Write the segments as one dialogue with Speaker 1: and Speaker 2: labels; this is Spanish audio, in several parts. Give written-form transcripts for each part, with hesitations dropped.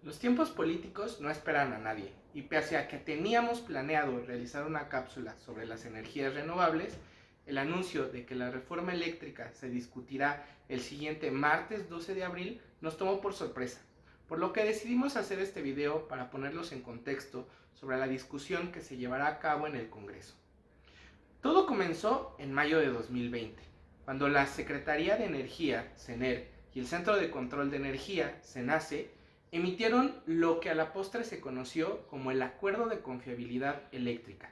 Speaker 1: Los tiempos políticos no esperan a nadie, y pese a que teníamos planeado realizar una cápsula sobre las energías renovables, el anuncio de que la reforma eléctrica se discutirá el siguiente martes 12 de abril nos tomó por sorpresa, por lo que decidimos hacer este video para ponerlos en contexto sobre la discusión que se llevará a cabo en el Congreso. Todo comenzó en mayo de 2020, cuando la Secretaría de Energía, CENER, y el Centro de Control de Energía, CENACE, emitieron lo que a la postre se conoció como el Acuerdo de Confiabilidad Eléctrica,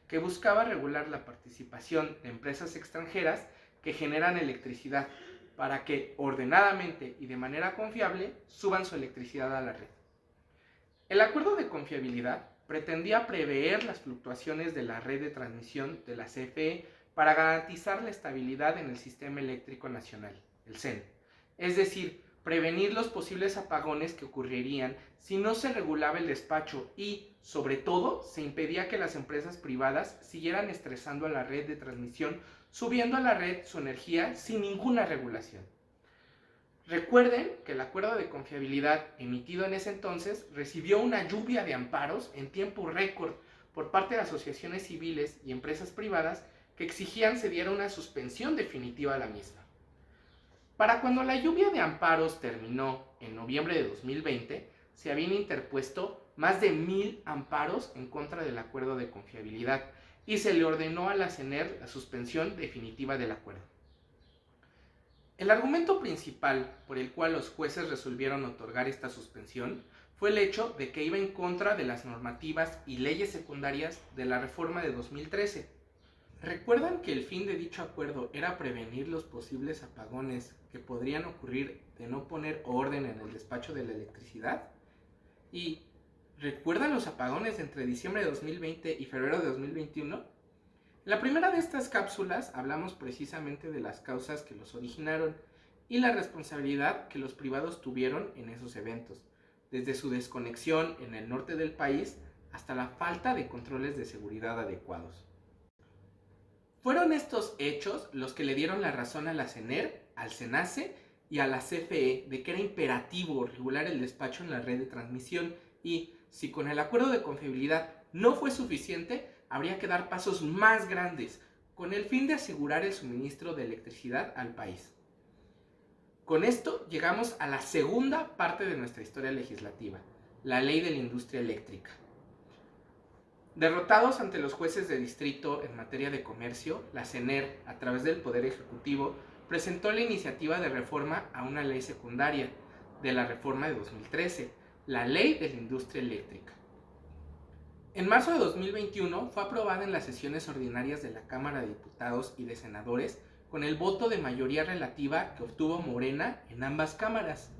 Speaker 1: que buscaba regular la participación de empresas extranjeras que generan electricidad para que ordenadamente y de manera confiable suban su electricidad a la red. El acuerdo de confiabilidad pretendía prever las fluctuaciones de la red de transmisión de la CFE para garantizar la estabilidad en el sistema eléctrico nacional, el SEN, es decir, prevenir los posibles apagones que ocurrirían si no se regulaba el despacho y, sobre todo, se impedía que las empresas privadas siguieran estresando a la red de transmisión, subiendo a la red su energía sin ninguna regulación. Recuerden que el acuerdo de confiabilidad emitido en ese entonces recibió una lluvia de amparos en tiempo récord por parte de asociaciones civiles y empresas privadas que exigían se diera una suspensión definitiva a la misma. Para cuando la lluvia de amparos terminó en noviembre de 2020, se habían interpuesto más de 1000 amparos en contra del acuerdo de confiabilidad y se le ordenó a la CENER la suspensión definitiva del acuerdo. El argumento principal por el cual los jueces resolvieron otorgar esta suspensión fue el hecho de que iba en contra de las normativas y leyes secundarias de la reforma de 2013. ¿Recuerdan que el fin de dicho acuerdo era prevenir los posibles apagones que podrían ocurrir de no poner orden en el despacho de la electricidad? ¿Y recuerdan los apagones entre diciembre de 2020 y febrero de 2021? En la primera de estas cápsulas hablamos precisamente de las causas que los originaron y la responsabilidad que los privados tuvieron en esos eventos, desde su desconexión en el norte del país hasta la falta de controles de seguridad adecuados. Fueron estos hechos los que le dieron la razón a la CENER, al CENACE y a la CFE de que era imperativo regular el despacho en la red de transmisión y, si con el acuerdo de confiabilidad no fue suficiente, habría que dar pasos más grandes con el fin de asegurar el suministro de electricidad al país. Con esto llegamos a la segunda parte de nuestra historia legislativa, la Ley de la Industria Eléctrica. Derrotados ante los jueces de distrito en materia de comercio, la CENER, a través del Poder Ejecutivo, presentó la iniciativa de reforma a una ley secundaria de la reforma de 2013, la Ley de la Industria Eléctrica. En marzo de 2021 fue aprobada en las sesiones ordinarias de la Cámara de Diputados y de Senadores con el voto de mayoría relativa que obtuvo Morena en ambas cámaras.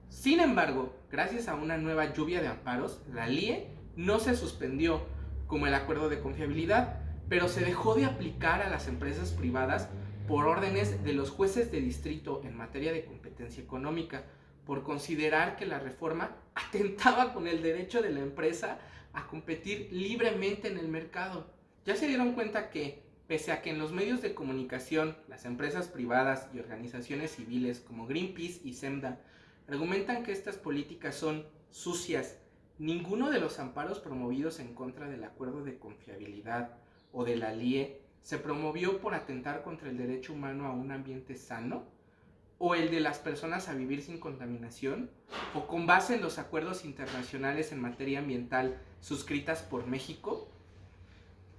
Speaker 1: Sin embargo, gracias a una nueva lluvia de amparos, la LIE no se suspendió como el acuerdo de confiabilidad, pero se dejó de aplicar a las empresas privadas por órdenes de los jueces de distrito en materia de competencia económica, por considerar que la reforma atentaba con el derecho de la empresa a competir libremente en el mercado. Ya se dieron cuenta que, pese a que en los medios de comunicación las empresas privadas y organizaciones civiles como Greenpeace y SEMDA argumentan que estas políticas son sucias, ninguno de los amparos promovidos en contra del acuerdo de confiabilidad o de la LIE se promovió por atentar contra el derecho humano a un ambiente sano, o el de las personas a vivir sin contaminación, o con base en los acuerdos internacionales en materia ambiental suscritas por México.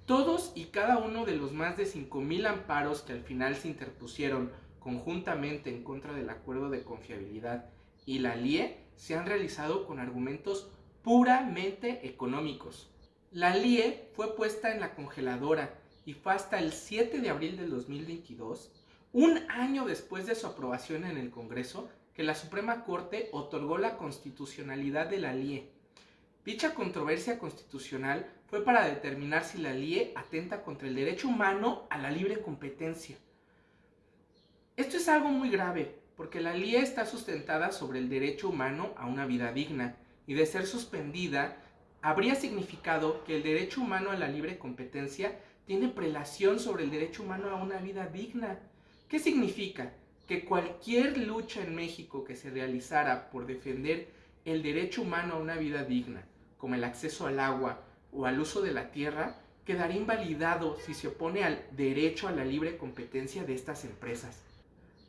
Speaker 1: Todos y cada uno de los más de 5000 amparos que al final se interpusieron conjuntamente en contra del acuerdo de confiabilidad y la LIE se han realizado con argumentos puramente económicos. La LIE fue puesta en la congeladora y fue hasta el 7 de abril del 2022, un año después de su aprobación en el Congreso, que la Suprema Corte otorgó la constitucionalidad de la LIE. Dicha controversia constitucional fue para determinar si la LIE atenta contra el derecho humano a la libre competencia. Esto es algo muy grave, porque la LIE está sustentada sobre el derecho humano a una vida digna, y de ser suspendida, habría significado que el derecho humano a la libre competencia tiene prelación sobre el derecho humano a una vida digna. ¿Qué significa? Que cualquier lucha en México que se realizara por defender el derecho humano a una vida digna, como el acceso al agua o al uso de la tierra, quedará invalidado si se opone al derecho a la libre competencia de estas empresas.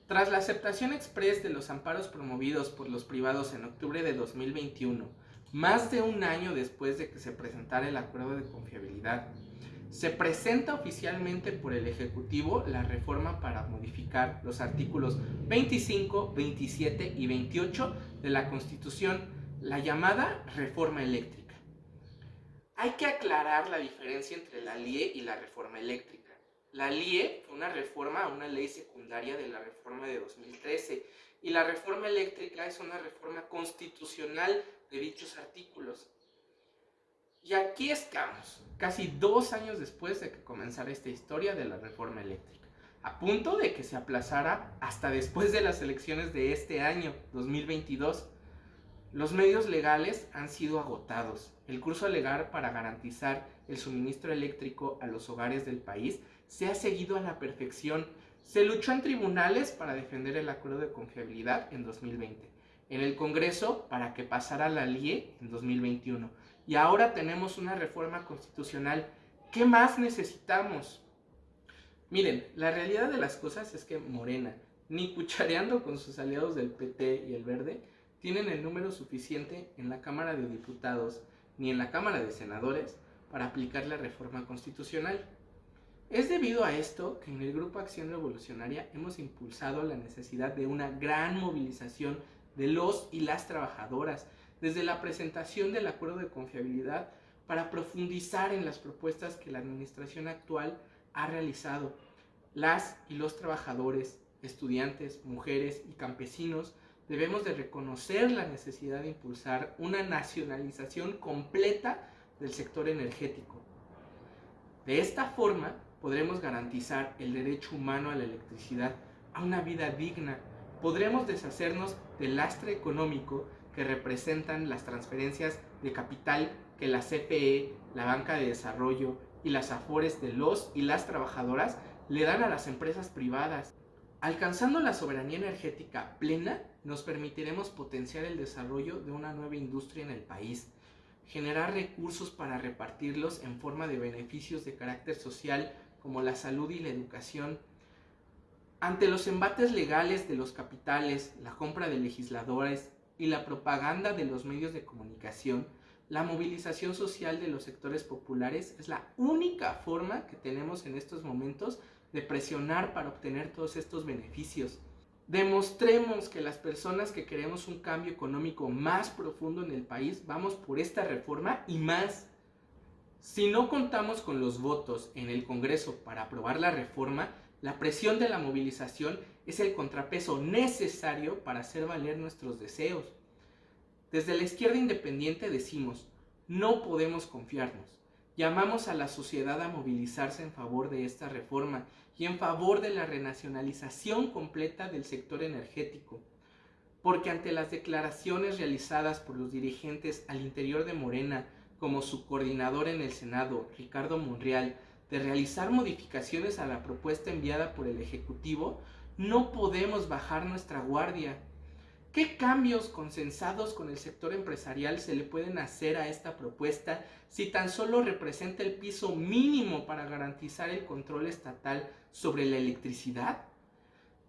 Speaker 1: Tras la aceptación exprés de los amparos promovidos por los privados en octubre de 2021, más de un año después de que se presentara el acuerdo de confiabilidad, se presenta oficialmente por el Ejecutivo la reforma para modificar los artículos 25, 27 y 28 de la Constitución, la llamada reforma eléctrica. Hay que aclarar la diferencia entre la LIE y la reforma eléctrica. La LIE fue una reforma a una ley secundaria de la reforma de 2013 y la reforma eléctrica es una reforma constitucional de dichos artículos. Y aquí estamos, casi 2 años después de que comenzara esta historia de la reforma eléctrica, a punto de que se aplazara hasta después de las elecciones de este año, 2022. Los medios legales han sido agotados. El curso legal para garantizar el suministro eléctrico a los hogares del país se ha seguido a la perfección. Se luchó en tribunales para defender el acuerdo de confiabilidad en 2020, en el Congreso para que pasara la LIE en 2021 y ahora tenemos una reforma constitucional. ¿Qué más necesitamos? Miren, la realidad de las cosas es que Morena, ni cuchareando con sus aliados del PT y el Verde, tienen el número suficiente en la Cámara de Diputados ni en la Cámara de Senadores para aplicar la reforma constitucional. Es debido a esto que en el Grupo Acción Revolucionaria hemos impulsado la necesidad de una gran movilización de los y las trabajadoras desde la presentación del acuerdo de confiabilidad para profundizar en las propuestas que la administración actual ha realizado. Las y los trabajadores, estudiantes, mujeres y campesinos debemos de reconocer la necesidad de impulsar una nacionalización completa del sector energético. De esta forma podremos garantizar el derecho humano a la electricidad, a una vida digna. Podremos deshacernos del lastre económico que representan las transferencias de capital que la CFE, la Banca de Desarrollo y las AFORES de los y las trabajadoras le dan a las empresas privadas. Alcanzando la soberanía energética plena, nos permitiremos potenciar el desarrollo de una nueva industria en el país, generar recursos para repartirlos en forma de beneficios de carácter social como la salud y la educación. Ante los embates legales de los capitales, la compra de legisladores y la propaganda de los medios de comunicación, la movilización social de los sectores populares es la única forma que tenemos en estos momentos de presionar para obtener todos estos beneficios. Demostremos que las personas que queremos un cambio económico más profundo en el país vamos por esta reforma y más. Si no contamos con los votos en el Congreso para aprobar la reforma, la presión de la movilización es el contrapeso necesario para hacer valer nuestros deseos. Desde la izquierda independiente decimos, no podemos confiarnos. Llamamos a la sociedad a movilizarse en favor de esta reforma y en favor de la renacionalización completa del sector energético. Porque ante las declaraciones realizadas por los dirigentes al interior de Morena, como su coordinador en el Senado, Ricardo Monreal, de realizar modificaciones a la propuesta enviada por el Ejecutivo, no podemos bajar nuestra guardia. ¿Qué cambios consensados con el sector empresarial se le pueden hacer a esta propuesta si tan solo representa el piso mínimo para garantizar el control estatal sobre la electricidad?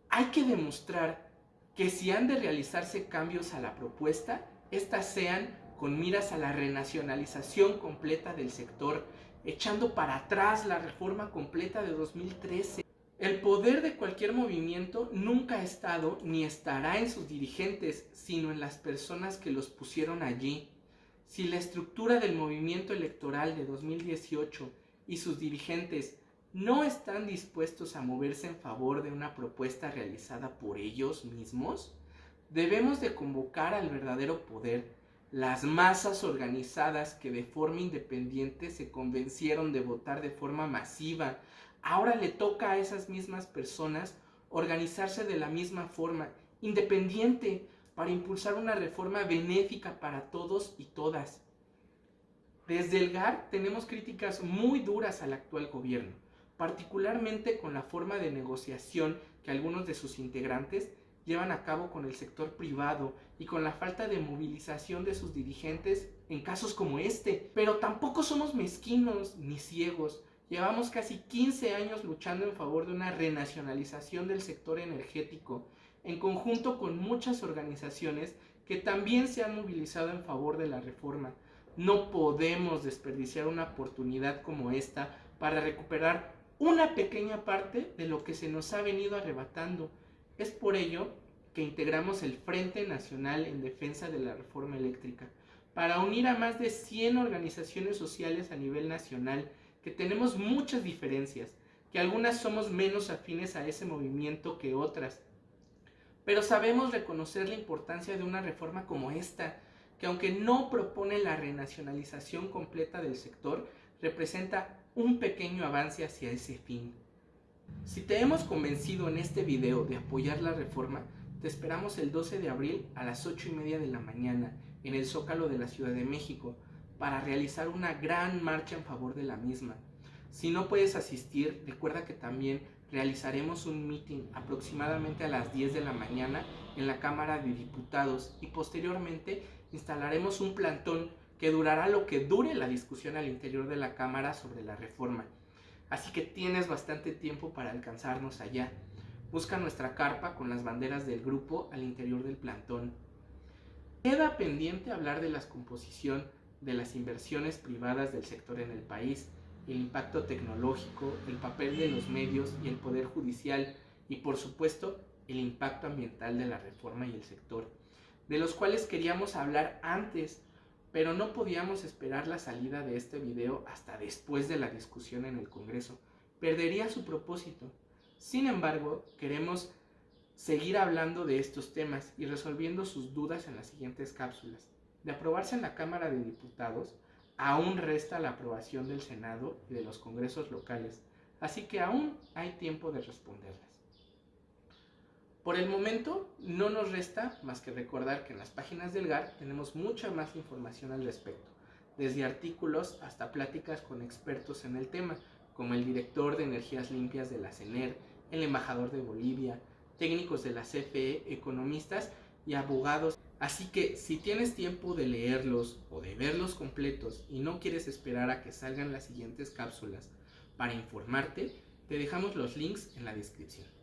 Speaker 1: Hay que demostrar que si han de realizarse cambios a la propuesta, estas sean con miras a la renacionalización completa del sector, echando para atrás la reforma completa de 2013. El poder de cualquier movimiento nunca ha estado ni estará en sus dirigentes, sino en las personas que los pusieron allí. Si la estructura del movimiento electoral de 2018 y sus dirigentes no están dispuestos a moverse en favor de una propuesta realizada por ellos mismos, debemos de convocar al verdadero poder, las masas organizadas que de forma independiente se convencieron de votar de forma masiva. Ahora le toca a esas mismas personas organizarse de la misma forma, independiente, para impulsar una reforma benéfica para todos y todas. Desde el GAR tenemos críticas muy duras al actual gobierno, particularmente con la forma de negociación que algunos de sus integrantes llevan a cabo con el sector privado y con la falta de movilización de sus dirigentes en casos como este. Pero tampoco somos mezquinos ni ciegos. Llevamos casi 15 años luchando en favor de una renacionalización del sector energético, en conjunto con muchas organizaciones que también se han movilizado en favor de la reforma. No podemos desperdiciar una oportunidad como esta para recuperar una pequeña parte de lo que se nos ha venido arrebatando. Es por ello que integramos el Frente Nacional en Defensa de la Reforma Eléctrica, para unir a más de 100 organizaciones sociales a nivel nacional, que tenemos muchas diferencias, que algunas somos menos afines a ese movimiento que otras, pero sabemos reconocer la importancia de una reforma como esta, que aunque no propone la renacionalización completa del sector, representa un pequeño avance hacia ese fin. Si te hemos convencido en este video de apoyar la reforma, te esperamos el 12 de abril a las 8:30 de la mañana en el Zócalo de la Ciudad de México para realizar una gran marcha en favor de la misma. Si no puedes asistir, recuerda que también realizaremos un meeting aproximadamente a las 10 de la mañana en la Cámara de Diputados y posteriormente instalaremos un plantón que durará lo que dure la discusión al interior de la Cámara sobre la reforma. Así que tienes bastante tiempo para alcanzarnos allá. Busca nuestra carpa con las banderas del grupo al interior del plantón. Queda pendiente hablar de la composición de las inversiones privadas del sector en el país, el impacto tecnológico, el papel de los medios y el poder judicial y por supuesto el impacto ambiental de la reforma y el sector, de los cuales queríamos hablar antes, pero no podíamos esperar la salida de este video hasta después de la discusión en el Congreso. Perdería su propósito. Sin embargo, queremos seguir hablando de estos temas y resolviendo sus dudas en las siguientes cápsulas. De aprobarse en la Cámara de Diputados, aún resta la aprobación del Senado y de los congresos locales, así que aún hay tiempo de responderlas. Por el momento, no nos resta más que recordar que en las páginas del GAR tenemos mucha más información al respecto, desde artículos hasta pláticas con expertos en el tema, como el director de Energías Limpias de la CENER, el embajador de Bolivia, técnicos de la CFE, economistas y abogados. Así que si tienes tiempo de leerlos o de verlos completos y no quieres esperar a que salgan las siguientes cápsulas para informarte, te dejamos los links en la descripción.